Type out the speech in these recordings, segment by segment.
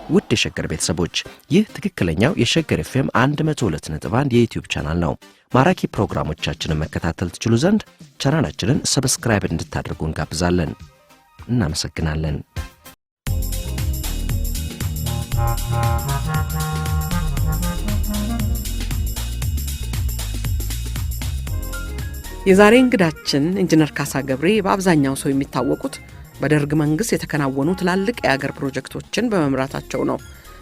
ውድ የሸገር ቤተሰቦች ይህ ትክክለኛው የሸገር ኤፍኤም 102.1 የዩቲዩብ ቻናል ነው። ማራኪ ፕሮግራሞቻችንን መከታተል ትችሉ ዘንድ ቻናላችንን ሰብስክራይብ እንድታደርጉ እንጋብዛለን። እናመሰግናለን። የዛሬ እንግዳችን ኢንጂነር ካሳ ገብሬ በአብዛኛው ሰው የሚታወቁት በደርግ መንግስት የተከናወኑ ትላልቅ የአገር ፕሮጀክቶችን በመምራታቸው ነው።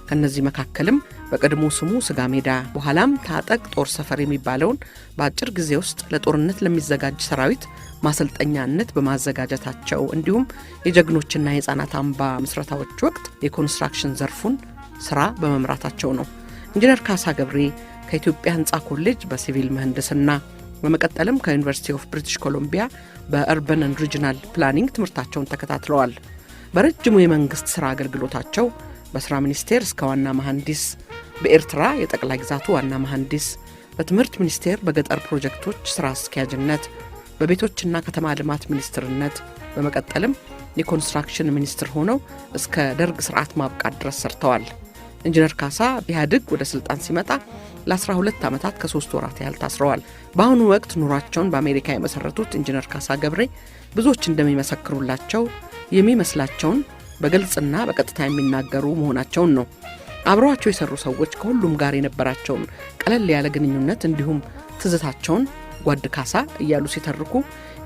ከነዚህ መካከልም በቀድሞ ስሙ ስጋ ሜዳ በኋላም ታጠቅ ጦር ሰፈር የሚባለውን በአጭር ጊዜ ውስጥ ለጦርነት ለሚዘጋጅ ሰራዊት ማሰልጠኛነት በማዘጋጀታቸው እንዲሁም የጀግኖችና የህፃናት አምባ ምስረታዎች ወቅት የኮንስትራክሽን ዘርፉን ስራ በመምራታቸው ነው። ኢንጂነር ካሳ ገብሬ ከኢትዮጵያ ህንፃ ኮሌጅ በሲቪል ምህንድስና በመቀጠልም ከዩኒቨርሲቲ ኦፍ ብሪቲሽ ኮሎምቢያ በአርበን ኤንድ ሪጂናል ፕላኒንግ ትምህርታቸውን ተከታትለዋል። በረጅሙ የመንግስት ስራ አገልግሎታቸው በስራ ሚኒስቴር እስከ ዋና መሐንዲስ፣ በኤርትራ የጠቅላይ ግዛቱ ዋና መሐንዲስ፣ በትምህርት ሚኒስቴር በገጠር ፕሮጀክቶች ስራ አስኪያጅነት፣ በቤቶችና ከተማ ልማት ሚኒስትርነት በመቀጠልም የኮንስትራክሽን ሚኒስትር ሆነው እስከ ደርግ ስርዓት ማብቃት ድረስ ሰርተዋል። ኢንጂነር ካሳ ቢያድግ ወደ ስልጣን ሲመጣ ለ12 ዓመታት ከ3 ወራት ያህል ታስረዋል። በአሁኑ ወቅት ኑሯቸውን በአሜሪካ የመሰረቱት ኢንጂነር ካሳ ገብሬ ብዙዎች እንደሚመሰክሩላቸው የሚመስላቸውን በግልጽና በቀጥታ የሚናገሩ መሆናቸውን ነው። አብረዋቸው የሰሩ ሰዎች ከሁሉም ጋር የነበራቸውን ቀለል ያለ ግንኙነት እንዲሁም ትዝታቸውን ጓድ ካሳ እያሉ ሲተርኩ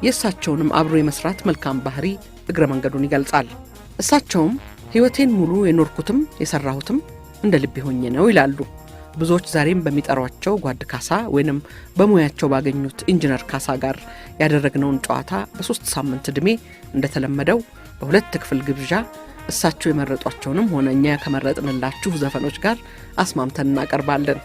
የእሳቸውንም አብሮ የመስራት መልካም ባህሪ እግረ መንገዱን ይገልጻል። እሳቸውም ህይወቴን ሙሉ የኖርኩትም የሰራሁትም እንደ ልቤ ሆኜ ነው ይላሉ። ብዙዎች ዛሬም በሚጠሯቸው ጓድ ካሳ ወይንም በሙያቸው ባገኙት ኢንጂነር ካሳ ጋር ያደረግነውን ጨዋታ በ3 ሳምንት ዕድሜ እንደተለመደው በሁለት ክፍል ግብዣ እሳቸው የመረጧቸውንም ሆነ እኛ ከመረጥንላችሁ ዘፈኖች ጋር አስማምተን እናቀርባለን።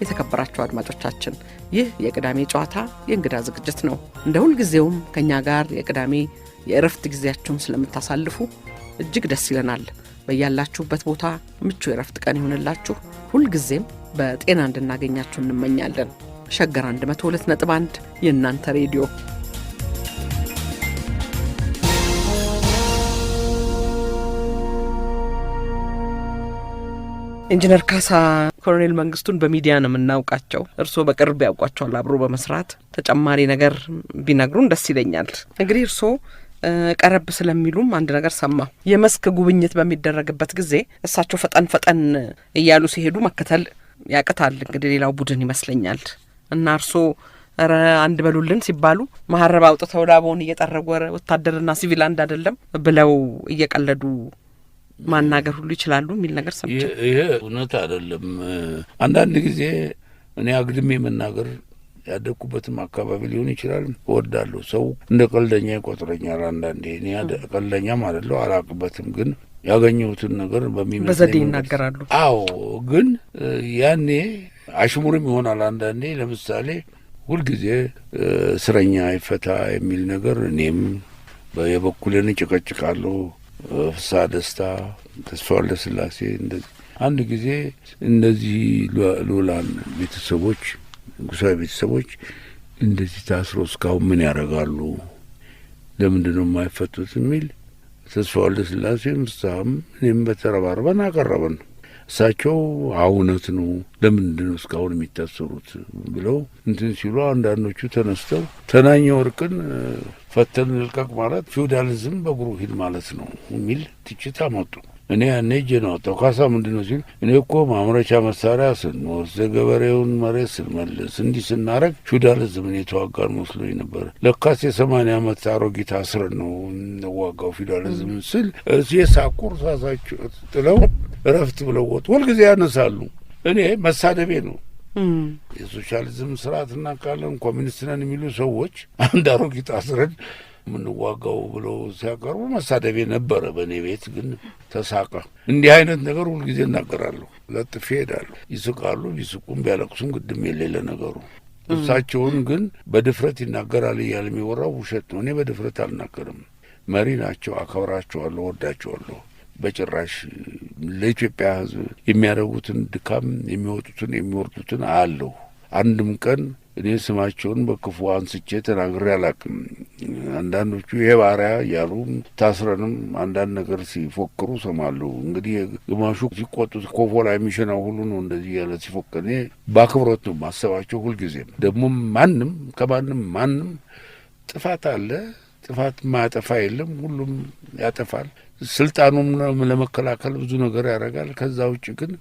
የተከበራችሁ አድማጮቻችን ይህ የቅዳሜ ጨዋታ የእንግዳ ዝግጅት ነው። እንደ ሁል ጊዜውም ከኛ ጋር የቅዳሜ የእረፍት ጊዜያችሁን ስለምታሳልፉ እጅግ ደስ ይለናል። በያላችሁበት ቦታ ምቹ የእረፍት ቀን ይሁንላችሁ። ሁል ጊዜም በጤና እንድናገኛችሁ እንመኛለን። ሸገር 102.1 የእናንተ ሬዲዮ። ኢንጂነር ካሳ ኮሎኔል መንግስቱን በሚዲያ ነው የምናውቃቸው። እርስዎ በቅርብ ያውቋቸዋል አብሮ በመስራት ተጨማሪ ነገር ቢነግሩን ደስ ይለኛል። እንግዲህ እርስዎ ቀረብ ስለሚሉም አንድ ነገር ሰማሁ። የመስክ ጉብኝት በሚደረግበት ጊዜ እሳቸው ፈጠን እያሉ ሲሄዱ መከተል ያቅታል እንግዲህ ሌላው ቡድን ይመስለኛል እና እርስዎ ኧረ አንድ በሉልን ሲባሉ መሐረብ አውጥተው ላቦን እየጠረጉ ወታደርና ሲቪል አንድ አይደለም ብለው እየቀለዱ ማናገር ሁሉ ይችላሉ የሚል ነገር ሰምቼ። ይሄ እውነት አይደለም። አንዳንድ ጊዜ እኔ አግድሜ መናገር ያደኩበትም አካባቢ ሊሆን ይችላል እወዳለሁ። ሰው እንደ ቀልደኛ ይቆጥረኛል። አንዳንዴ እኔ ቀልደኛም አይደለሁ አላቅበትም፣ ግን ያገኘሁትን ነገር በሚመስለኝ በዘዴ ይናገራሉ። አዎ፣ ግን ያኔ አሽሙርም ይሆናል አንዳንዴ። ለምሳሌ ሁልጊዜ እስረኛ ይፈታ የሚል ነገር እኔም የበኩሌን ጭቀጭቃለሁ። ፍስሐ ደስታ፣ ተስፋ ወልደ ስላሴ እንደዚህ አንድ ጊዜ እነዚህ ሉላን ቤተሰቦች ንጉሳዊ ቤተሰቦች እንደዚህ ታስሮ እስካሁን ምን ያደርጋሉ፣ ለምንድን ነው የማይፈቱት የሚል ተስፋ ወልደ ስላሴም ፍስሐም እኔም በተረባርበን አቀረበን። እሳቸው እውነት ነው ለምንድን ነው እስካሁን የሚታሰሩት ብለው እንትን ሲሉ አንዳንዶቹ ተነስተው ተናኘ ወርቅን ፈተን ልቀቅ ማለት ፊውዳሊዝም በእግሩ ሂድ ማለት ነው የሚል ትችት አመጡ። እኔ ያኔ እጄን አወጣሁ። ካሳ ምንድን ነው ሲል እኔ እኮ ማምረቻ መሳሪያ ስንወስድ ገበሬውን መሬት ስንመልስ እንዲህ ስናረግ ፊውዳሊዝምን የተዋጋን መስሎኝ ነበር። ለካስ የ80 ዓመት አሮጊት አስረን ነው እንዋጋው ፊውዳሊዝምን ስል የሳቁ እርሳሳቸው ጥለው እረፍት ብለው ወጡ። ሁልጊዜ ያነሳሉ። እኔ መሳደቤ ነው። የሶሻሊዝም ስርዓት እናውቃለን ኮሚኒስት ነን የሚሉ ሰዎች አንድ አሮጊት አስረን ምንዋጋው ብለው ሲያቀርቡ መሳደቤ ነበረ። በእኔ ቤት ግን ተሳቀ። እንዲህ አይነት ነገር ሁልጊዜ እናገራለሁ። ለጥፌ ሄዳለሁ። ይስቃሉ። ቢስቁም ቢያለቅሱም ግድም የሌለ ነገሩ። እሳቸውን ግን በድፍረት ይናገራል እያለ የሚወራው ውሸት ነው። እኔ በድፍረት አልናገርም። መሪ ናቸው። አከብራቸዋለሁ፣ ወዳቸዋለሁ። በጭራሽ ለኢትዮጵያ ሕዝብ የሚያደርጉትን ድካም የሚወጡትን የሚወርዱትን አያለሁ። አንድም ቀን እኔ ስማቸውን በክፉ አንስቼ ተናግሬ አላውቅም። አንዳንዶቹ ይሄ ባሪያ እያሉ ታስረንም አንዳንድ ነገር ሲፎክሩ ሰማለሁ። እንግዲህ ግማሹ ሲቆጡት ኮፎ ላይ የሚሸናው ሁሉ ነው እንደዚህ ያለ ሲፎክር። እኔ በአክብሮት ነው ማሰባቸው ሁልጊዜም። ደግሞ ማንም ከማንም ማንም ጥፋት አለ። ጥፋት ማያጠፋ የለም፣ ሁሉም ያጠፋል። ስልጣኑም ለመከላከል ብዙ ነገር ያደርጋል። ከዛ ውጭ ግን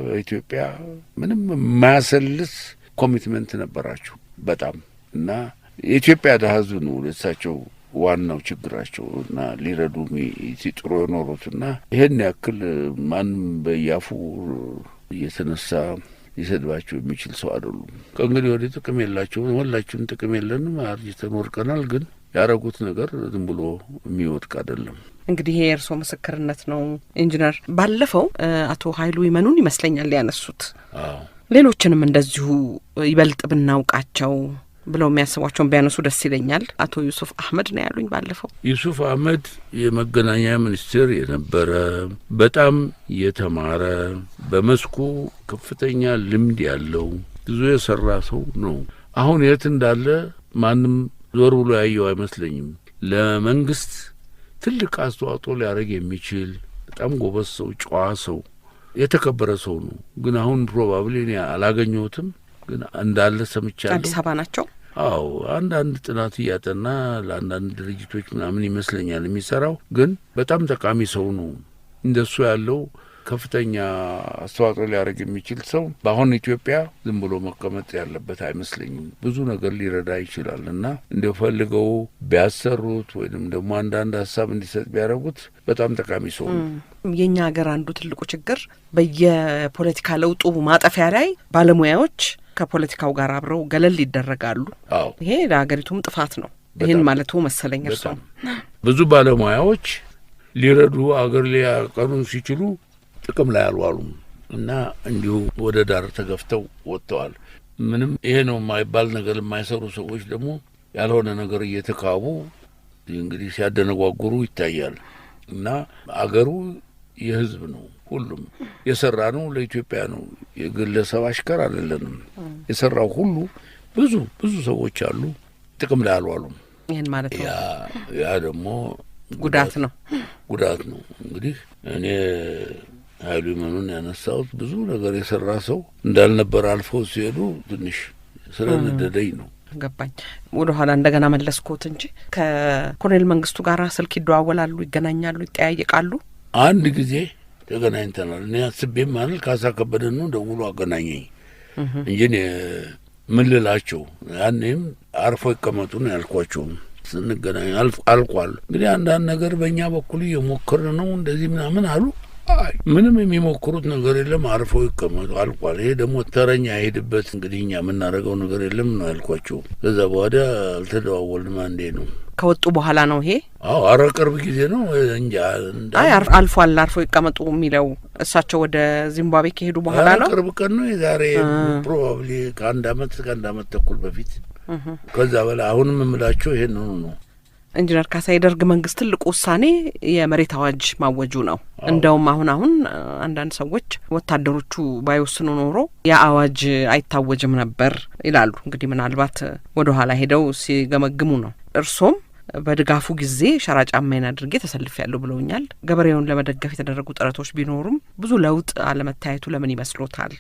በኢትዮጵያ ምንም የማያሰልስ ኮሚትመንት ነበራቸው በጣም እና የኢትዮጵያ ደሀ ሕዝብ ነው ለእሳቸው ዋናው ችግራቸው እና ሊረዱ ሲጥሩ የኖሩትና ይሄን ያክል ማንም በያፉ እየተነሳ ሊሰድባቸው የሚችል ሰው አይደሉም። ከእንግዲህ ወዲህ ጥቅም የላቸውም። ሁላችንም ጥቅም የለንም፣ አርጅተን ወድቀናል። ግን ያደረጉት ነገር ዝም ብሎ የሚወድቅ አይደለም። እንግዲህ ይሄ የእርስዎ ምስክርነት ነው ኢንጂነር። ባለፈው አቶ ኃይሉ ይመኑን ይመስለኛል ያነሱት። ሌሎችንም እንደዚሁ ይበልጥ ብናውቃቸው ብለው የሚያስቧቸውን ቢያነሱ ደስ ይለኛል። አቶ ዩሱፍ አህመድ ነው ያሉኝ ባለፈው። ዩሱፍ አህመድ የመገናኛ ሚኒስቴር የነበረ በጣም የተማረ በመስኩ ከፍተኛ ልምድ ያለው ብዙ የሰራ ሰው ነው። አሁን የት እንዳለ ማንም ዞር ብሎ ያየው አይመስለኝም። ለመንግስት ትልቅ አስተዋጽኦ ሊያደርግ የሚችል በጣም ጎበዝ ሰው፣ ጨዋ ሰው፣ የተከበረ ሰው ነው። ግን አሁን ፕሮባብሊ እኔ አላገኘሁትም፣ ግን እንዳለ ሰምቻለሁ። አዲስ አበባ ናቸው? አዎ፣ አንዳንድ ጥናት እያጠና ለአንዳንድ ድርጅቶች ምናምን ይመስለኛል የሚሰራው። ግን በጣም ጠቃሚ ሰው ነው። እንደሱ ያለው ከፍተኛ አስተዋጽኦ ሊያደርግ የሚችል ሰው በአሁን ኢትዮጵያ ዝም ብሎ መቀመጥ ያለበት አይመስለኝም። ብዙ ነገር ሊረዳ ይችላል እና እንደ ፈልገው ቢያሰሩት ወይም ደግሞ አንዳንድ ሀሳብ እንዲሰጥ ቢያደርጉት በጣም ጠቃሚ ሰው ነው። የእኛ ሀገር አንዱ ትልቁ ችግር በየፖለቲካ ለውጡ ማጠፊያ ላይ ባለሙያዎች ከፖለቲካው ጋር አብረው ገለል ይደረጋሉ። ይሄ ለሀገሪቱም ጥፋት ነው። ይህን ማለቱ መሰለኝ እርሶም ብዙ ባለሙያዎች ሊረዱ አገር ሊያቀኑ ሲችሉ ጥቅም ላይ አልዋሉም እና እንዲሁ ወደ ዳር ተገፍተው ወጥተዋል። ምንም ይሄ ነው የማይባል ነገር የማይሰሩ ሰዎች ደግሞ ያልሆነ ነገር እየተካቡ እንግዲህ ሲያደነጓጉሩ ይታያል። እና አገሩ የሕዝብ ነው። ሁሉም የሰራ ነው ለኢትዮጵያ ነው። የግለሰብ አሽከር አይደለንም። የሰራው ሁሉ ብዙ ሰዎች አሉ፣ ጥቅም ላይ አልዋሉም። ይህን ማለት ነው። ያ ደግሞ ጉዳት ነው። እንግዲህ እኔ ኃይሉ ይመኑን ያነሳሁት ብዙ ነገር የሰራ ሰው እንዳልነበር አልፈው ሲሄዱ ትንሽ ስለነደደኝ ነው። ገባኝ። ወደ ኋላ እንደገና መለስኮት እንጂ ከኮሎኔል መንግስቱ ጋር ስልክ ይደዋወላሉ፣ ይገናኛሉ፣ ይጠያየቃሉ? አንድ ጊዜ ተገናኝተናል። እኔ አስቤም ማለት ካሳ ከበደ ነው ደውሎ አገናኘኝ እንጂ ምን ልላቸው። ያኔም አርፎ ይቀመጡ ነው ያልኳቸው። ስንገናኝ አልቋል። እንግዲህ አንዳንድ ነገር በእኛ በኩል እየሞከርን ነው እንደዚህ ምናምን አሉ። ምንም የሚሞክሩት ነገር የለም፣ አርፈው ይቀመጡ፣ አልቋል። ይሄ ደግሞ ተረኛ አይሄድበት። እንግዲህ እኛ የምናደርገው ነገር የለም ነው ያልኳቸው። ከዛ በኋላ አልተደዋወልንም። አንዴ ነው ከወጡ በኋላ ነው ይሄ። አረ ቅርብ ጊዜ ነው እንጂ አልፏል። አርፈው ይቀመጡ የሚለው እሳቸው ወደ ዚምባብዌ ከሄዱ በኋላ ነው። ቅርብ ቀን ነው የዛሬ ፕሮባብሊ ከአንድ አመት ተኩል በፊት። ከዛ በላይ አሁንም የምላቸው ይሄን ነው። ኢንጂነር ካሳ የደርግ መንግስት ትልቁ ውሳኔ የመሬት አዋጅ ማወጁ ነው። እንደውም አሁን አንዳንድ ሰዎች ወታደሮቹ ባይወስኑ ኖሮ የአዋጅ አይታወጅም ነበር ይላሉ። እንግዲህ ምናልባት ወደ ኋላ ሄደው ሲገመግሙ ነው። እርሶም በድጋፉ ጊዜ ሸራ ጫማዬን አድርጌ ተሰልፌያለሁ ብለውኛል። ገበሬውን ለመደገፍ የተደረጉ ጥረቶች ቢኖሩም ብዙ ለውጥ አለመታየቱ ለምን ይመስሎታል?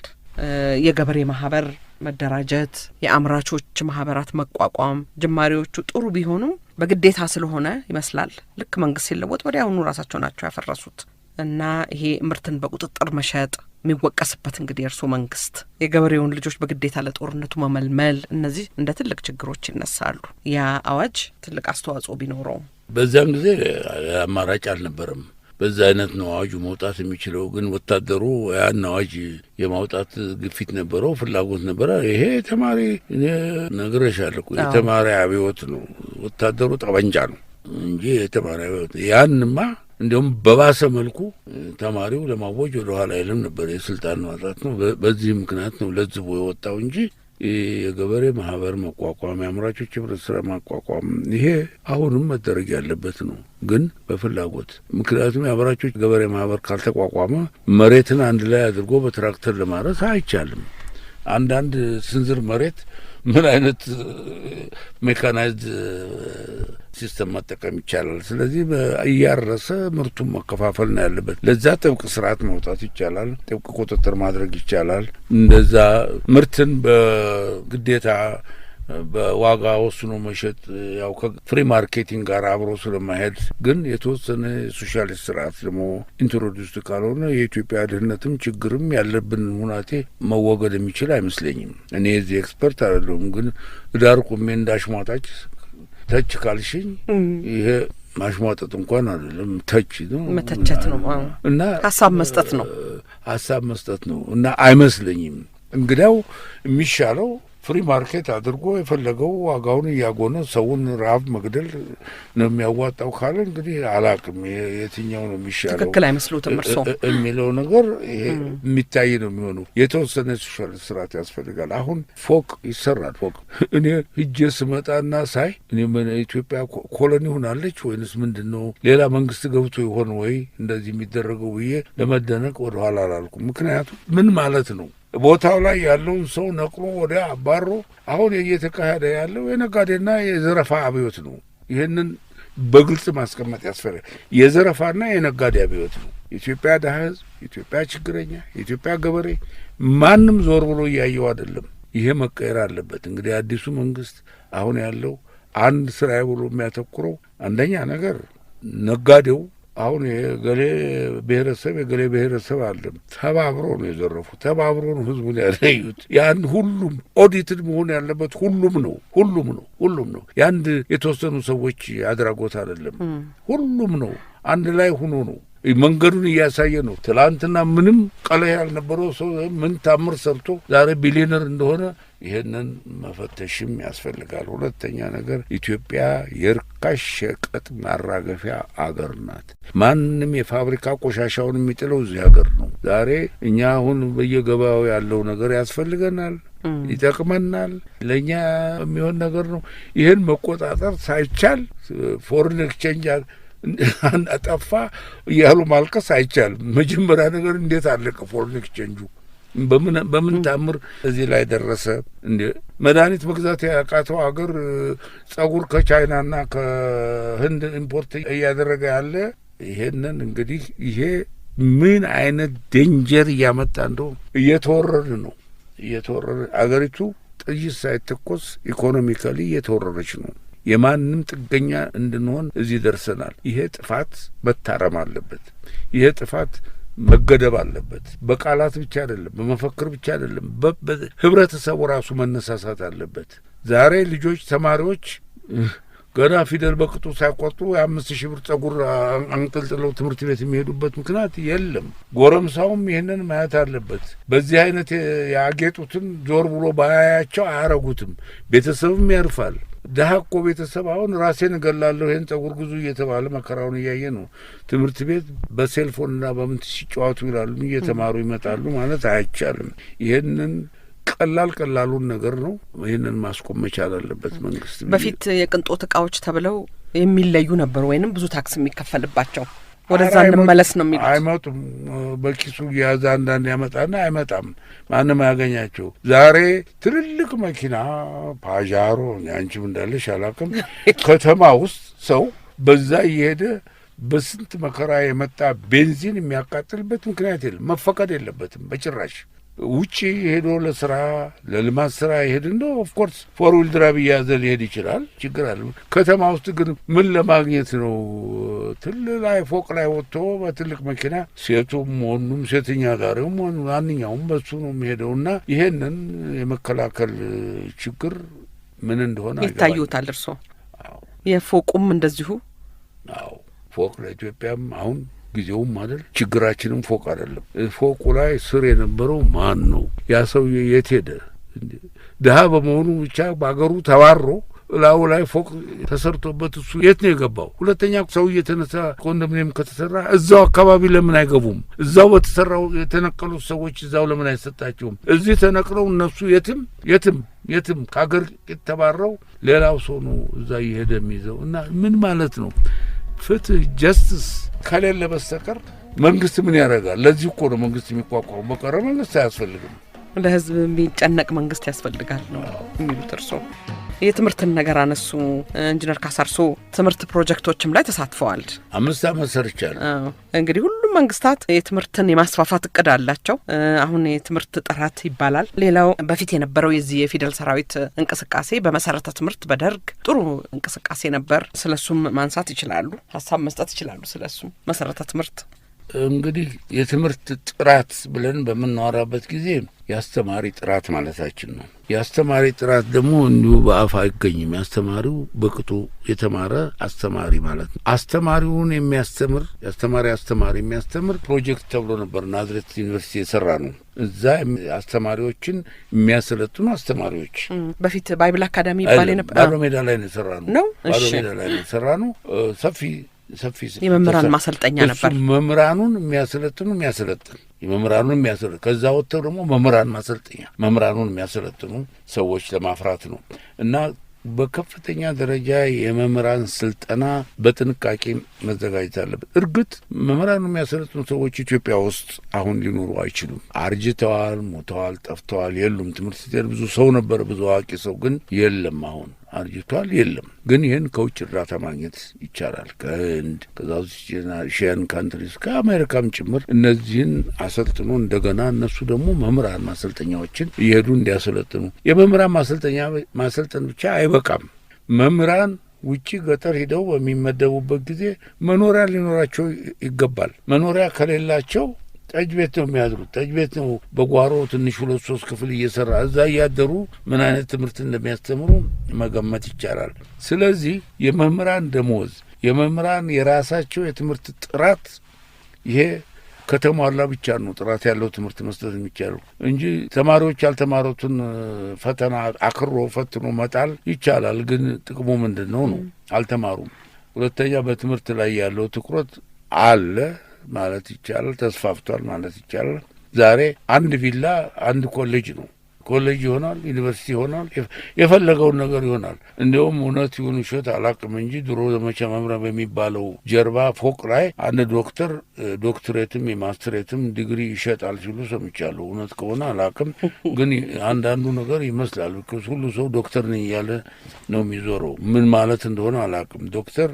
የገበሬ ማህበር መደራጀት፣ የአምራቾች ማህበራት መቋቋም ጅማሬዎቹ ጥሩ ቢሆኑም በግዴታ ስለሆነ ይመስላል ልክ መንግስት ሲለወጥ ወዲያውኑ ራሳቸው ናቸው ያፈረሱት። እና ይሄ ምርትን በቁጥጥር መሸጥ የሚወቀስበት እንግዲህ የእርሶ መንግስት የገበሬውን ልጆች በግዴታ ለጦርነቱ መመልመል፣ እነዚህ እንደ ትልቅ ችግሮች ይነሳሉ። ያ አዋጅ ትልቅ አስተዋጽኦ ቢኖረውም በዛን ጊዜ አማራጭ አልነበረም። በዛ አይነት ነው አዋጁ መውጣት የሚችለው። ግን ወታደሩ ያን አዋጅ የማውጣት ግፊት ነበረው፣ ፍላጎት ነበረ። ይሄ ተማሪ ነግሬሻለሁ፣ የተማሪ አብዮት ነው። ወታደሩ ጠበንጃ ነው እንጂ የተማሪ አብዮት ያንማ እንዲሁም በባሰ መልኩ ተማሪው ለማወጅ ወደ ኋላ አይልም ነበር። የስልጣን ማጣት ነው። በዚህ ምክንያት ነው ለዝቦ የወጣው እንጂ የገበሬ ማህበር መቋቋም፣ የአምራቾች ህብረት ስራ ማቋቋም ይሄ አሁንም መደረግ ያለበት ነው፣ ግን በፍላጎት። ምክንያቱም የአምራቾች ገበሬ ማህበር ካልተቋቋመ መሬትን አንድ ላይ አድርጎ በትራክተር ለማረስ አይቻልም። አንዳንድ ስንዝር መሬት ምን አይነት ሜካናይዝድ ሲስተም መጠቀም ይቻላል? ስለዚህ እያረሰ ምርቱን መከፋፈል ነው ያለበት። ለዛ ጥብቅ ስርዓት መውጣት ይቻላል። ጥብቅ ቁጥጥር ማድረግ ይቻላል። እንደዛ ምርትን በግዴታ በዋጋ ወስኖ መሸጥ ያው ከፍሪ ማርኬቲንግ ጋር አብሮ ስለማይሄድ ግን የተወሰነ ሶሻሊስት ስርዓት ደግሞ ኢንትሮዲውስድ ካልሆነ የኢትዮጵያ ድህነትም ችግርም ያለብን ሁናቴ መወገድ የሚችል አይመስለኝም። እኔ የዚህ ኤክስፐርት አይደለሁም፣ ግን ዳር ቁሜ እንዳሽሟጣች ተች ካልሽኝ ይሄ ማሽሟጠጥ እንኳን አይደለም፣ ተች ነው፣ መተቸት ነው እና ሀሳብ መስጠት ነው፣ ሀሳብ መስጠት ነው እና አይመስለኝም። እንግዲያው የሚሻለው ፍሪ ማርኬት አድርጎ የፈለገው ዋጋውን እያጎነ ሰውን ረሀብ መግደል ነው የሚያዋጣው ካለ እንግዲህ አላቅም የትኛው ነው የሚሻለው። ትክክል አይመስሉትም እርስዎ የሚለው ነገር ይሄ የሚታይ ነው የሚሆነው። የተወሰነ ሶሻል ስርዓት ያስፈልጋል። አሁን ፎቅ ይሰራል። ፎቅ እኔ ሂጄ ስመጣና ሳይ እኔ ኢትዮጵያ ኮሎኒ ሆናለች ወይንስ ምንድን ነው ሌላ መንግስት ገብቶ ይሆን ወይ እንደዚህ የሚደረገው ብዬ ለመደነቅ ወደኋላ አላልኩም። ምክንያቱም ምን ማለት ነው ቦታው ላይ ያለውን ሰው ነቅሎ ወዲያ አባሮ አሁን እየተካሄደ ያለው የነጋዴና የዘረፋ አብዮት ነው። ይህንን በግልጽ ማስቀመጥ ያስፈልጋል። የዘረፋና የነጋዴ አብዮት ነው። የኢትዮጵያ ድሀ ህዝብ፣ የኢትዮጵያ ችግረኛ፣ የኢትዮጵያ ገበሬ ማንም ዞር ብሎ እያየው አይደለም። ይሄ መቀየር አለበት። እንግዲህ አዲሱ መንግስት አሁን ያለው አንድ ስራዬ ብሎ የሚያተኩረው አንደኛ ነገር ነጋዴው አሁን የገሌ ብሔረሰብ የገሌ ብሔረሰብ አለም ተባብሮ ነው የዘረፉ፣ ተባብሮ ነው ህዝቡን ያለዩት። ያን ሁሉም ኦዲትድ መሆን ያለበት ሁሉም ነው። የአንድ የተወሰኑ ሰዎች አድራጎት አይደለም፣ ሁሉም ነው። አንድ ላይ ሆኖ ነው መንገዱን እያሳየ ነው። ትላንትና ምንም ቀለህ ያልነበረው ሰው ምን ታምር ሰርቶ ዛሬ ቢሊዮነር እንደሆነ ይሄንን መፈተሽም ያስፈልጋል። ሁለተኛ ነገር ኢትዮጵያ የርካሽ ሸቀጥ ማራገፊያ አገር ናት። ማንም የፋብሪካ ቆሻሻውን የሚጥለው እዚህ ሀገር ነው። ዛሬ እኛ አሁን በየገበያው ያለው ነገር ያስፈልገናል፣ ይጠቅመናል፣ ለእኛ የሚሆን ነገር ነው። ይህን መቆጣጠር ሳይቻል ፎሬን ኤክስቼንጅ ጠፋ እያሉ ማልቀስ አይቻልም። መጀመሪያ ነገር እንዴት አለቀ ፎሬን ኤክስቼንጁ? በምን ታምር እዚህ ላይ ደረሰ? እንዴ መድኃኒት መግዛት ያቃተው ሀገር ጸጉር ከቻይናና ከህንድ ኢምፖርት እያደረገ ያለ ይሄንን እንግዲህ ይሄ ምን አይነት ዴንጀር እያመጣ እንደው እየተወረረ ነው። አገሪቱ ጥይት ሳይተኮስ ኢኮኖሚካሊ እየተወረረች ነው። የማንም ጥገኛ እንድንሆን እዚህ ደርሰናል። ይሄ ጥፋት መታረም አለበት። ይሄ ጥፋት መገደብ አለበት። በቃላት ብቻ አይደለም፣ በመፈክር ብቻ አይደለም፣ ህብረተሰቡ ራሱ መነሳሳት አለበት። ዛሬ ልጆች ተማሪዎች ገና ፊደል በቅጡ ሳይቆጡ 5,000 ብር ጸጉር አንጠልጥለው ትምህርት ቤት የሚሄዱበት ምክንያት የለም። ጎረምሳውም ይህንን ማየት አለበት። በዚህ አይነት ያጌጡትን ዞር ብሎ ባያያቸው አያረጉትም። ቤተሰብም ያርፋል። ድሀ እኮ ቤተሰብ አሁን ራሴን እገላለሁ ይህን ጸጉር ግዙ እየተባለ መከራውን እያየ ነው። ትምህርት ቤት በሴልፎንና በምን ሲጫወቱ ይላሉ፣ እየተማሩ ይመጣሉ ማለት አይቻልም። ይህንን ቀላሉን ነገር ነው። ይህንን ማስቆም መቻል አለበት መንግስት። በፊት የቅንጦት እቃዎች ተብለው የሚለዩ ነበሩ ወይንም ብዙ ታክስ የሚከፈልባቸው፣ ወደዛ እንመለስ ነው የሚሉት። አይመጡም። በኪሱ የያዘ አንዳንድ ያመጣና አይመጣም፣ ማንም አያገኛቸው። ዛሬ ትልልቅ መኪና ፓዣሮ፣ አንቺም እንዳለሽ አላውቅም፣ ከተማ ውስጥ ሰው በዛ እየሄደ በስንት መከራ የመጣ ቤንዚን የሚያቃጥልበት ምክንያት የለም። መፈቀድ የለበትም በጭራሽ። ውጪ ሄዶ ለስራ ለልማት ስራ ይሄድ እንደው ኦፍኮርስ ፎር ዊል ድራይቭ እያዘ ሊሄድ ይችላል፣ ችግር አለ። ከተማ ውስጥ ግን ምን ለማግኘት ነው? ላይ ፎቅ ላይ ወጥቶ በትልቅ መኪና ሴቱም ወንዱም ሴተኛ አዳሪውም ማንኛውም በሱ ነው የሚሄደው። እና ይሄንን የመከላከል ችግር ምን እንደሆነ ይታዩታል እርሶ? የፎቁም እንደዚሁ። አዎ ፎቅ ለኢትዮጵያም አሁን ጊዜውም አይደል፣ ችግራችንም ፎቅ አይደለም። ፎቁ ላይ ስር የነበረው ማን ነው? ያ ሰውዬ የት ሄደ? ድሀ በመሆኑ ብቻ በአገሩ ተባሮ ላዩ ላይ ፎቅ ተሰርቶበት እሱ የት ነው የገባው? ሁለተኛ ሰው እየተነሳ ኮንዶሚኒየም ከተሰራ እዛው አካባቢ ለምን አይገቡም? እዛው በተሰራው የተነቀሉት ሰዎች እዛው ለምን አይሰጣቸውም? እዚህ ተነቅለው እነሱ የትም ከአገር ተባረው ሌላው ሰው ነው እዛ እየሄደ የሚይዘው። እና ምን ማለት ነው? ፍትህ ጀስትስ ከሌለ በስተቀር መንግስት ምን ያደርጋል? ለዚህ እኮ ነው መንግስት የሚቋቋሙ። በቀረ መንግስት አያስፈልግም። ለህዝብ የሚጨነቅ መንግስት ያስፈልጋል ነው የሚሉት እርስዎ። የትምህርትን ነገር አነሱ። ኢንጂነር ካሳርሶ ትምህርት ፕሮጀክቶችም ላይ ተሳትፈዋል። 5 ዓመት ሰርቻለሁ። እንግዲህ ሁሉም መንግስታት የትምህርትን የማስፋፋት እቅድ አላቸው። አሁን የትምህርት ጥራት ይባላል። ሌላው በፊት የነበረው የዚህ የፊደል ሰራዊት እንቅስቃሴ በመሰረተ ትምህርት በደርግ ጥሩ እንቅስቃሴ ነበር። ስለሱም ማንሳት ይችላሉ፣ ሀሳብ መስጠት ይችላሉ። ስለሱም መሰረተ ትምህርት እንግዲህ የትምህርት ጥራት ብለን በምናወራበት ጊዜ የአስተማሪ ጥራት ማለታችን ነው። የአስተማሪ ጥራት ደግሞ እንዲሁ በአፍ አይገኝም። የአስተማሪው በቅጡ የተማረ አስተማሪ ማለት ነው። አስተማሪውን የሚያስተምር አስተማሪ የሚያስተምር ፕሮጀክት ተብሎ ነበር ናዝሬት ዩኒቨርሲቲ የሰራ ነው። እዛ አስተማሪዎችን የሚያሰለጥኑ አስተማሪዎች በፊት ባይብል አካዳሚ ይባል ነበር። ባዶ ሜዳ ላይ ነው የሰራ ነው። ባዶ ሜዳ ላይ ነው የሰራ ነው። ሰፊ የመምህራን ማሰልጠኛ ነበር። መምህራኑን የሚያሰለጥን የመምህራኑን የሚያሰለጥኑ ከዛ ወጥተው ደግሞ መምህራን ማሰልጠኛ መምህራኑን የሚያሰለጥኑ ሰዎች ለማፍራት ነው እና በከፍተኛ ደረጃ የመምህራን ስልጠና በጥንቃቄ መዘጋጀት አለበት። እርግጥ መምህራኑ የሚያሰለጥኑ ሰዎች ኢትዮጵያ ውስጥ አሁን ሊኖሩ አይችሉም። አርጅተዋል፣ ሞተዋል፣ ጠፍተዋል፣ የሉም። ትምህርት ቤት ብዙ ሰው ነበር፣ ብዙ አዋቂ ሰው ግን የለም። አሁን አርጅቷል፣ የለም። ግን ይህን ከውጭ እርዳታ ማግኘት ይቻላል። ከህንድ፣ ከሳውዝ ኤዥያን ካንትሪስ፣ ከአሜሪካም ጭምር እነዚህን አሰልጥኖ እንደገና እነሱ ደግሞ መምህራን ማሰልጠኛዎችን እየሄዱ እንዲያሰለጥኑ። የመምህራን ማሰልጠን ብቻ አይበቃም። መምህራን ውጪ ገጠር ሂደው በሚመደቡበት ጊዜ መኖሪያ ሊኖራቸው ይገባል። መኖሪያ ከሌላቸው ጠጅ ቤት ነው የሚያድሩት። ጠጅ ቤት ነው በጓሮ ትንሽ 2-3 ክፍል እየሰራ እዛ እያደሩ ምን አይነት ትምህርት እንደሚያስተምሩ መገመት ይቻላል። ስለዚህ የመምህራን ደሞዝ፣ የመምህራን የራሳቸው የትምህርት ጥራት ይሄ ከተሟላ ብቻ ነው ጥራት ያለው ትምህርት መስጠት የሚቻለው እንጂ ተማሪዎች ያልተማሩትን ፈተና አክሮ ፈትኖ መጣል ይቻላል። ግን ጥቅሙ ምንድን ነው? አልተማሩም። ሁለተኛ በትምህርት ላይ ያለው ትኩረት አለ ማለት ይቻላል፣ ተስፋፍቷል ማለት ይቻላል። ዛሬ አንድ ቪላ አንድ ኮሌጅ ነው። ኮሌጅ ይሆናል፣ ዩኒቨርሲቲ ይሆናል፣ የፈለገውን ነገር ይሆናል። እንዲሁም እውነት ይሁን ውሸት አላቅም እንጂ ድሮ ዘመቻ መምሪያ በሚባለው ጀርባ ፎቅ ላይ አንድ ዶክተር ዶክትሬትም የማስትሬትም ዲግሪ ይሸጣል ሲሉ ሰምቻለሁ። እውነት ከሆነ አላቅም፣ ግን አንዳንዱ ነገር ይመስላል። ሁሉ ሰው ዶክተር ነኝ እያለ ነው የሚዞረው። ምን ማለት እንደሆነ አላቅም። ዶክተር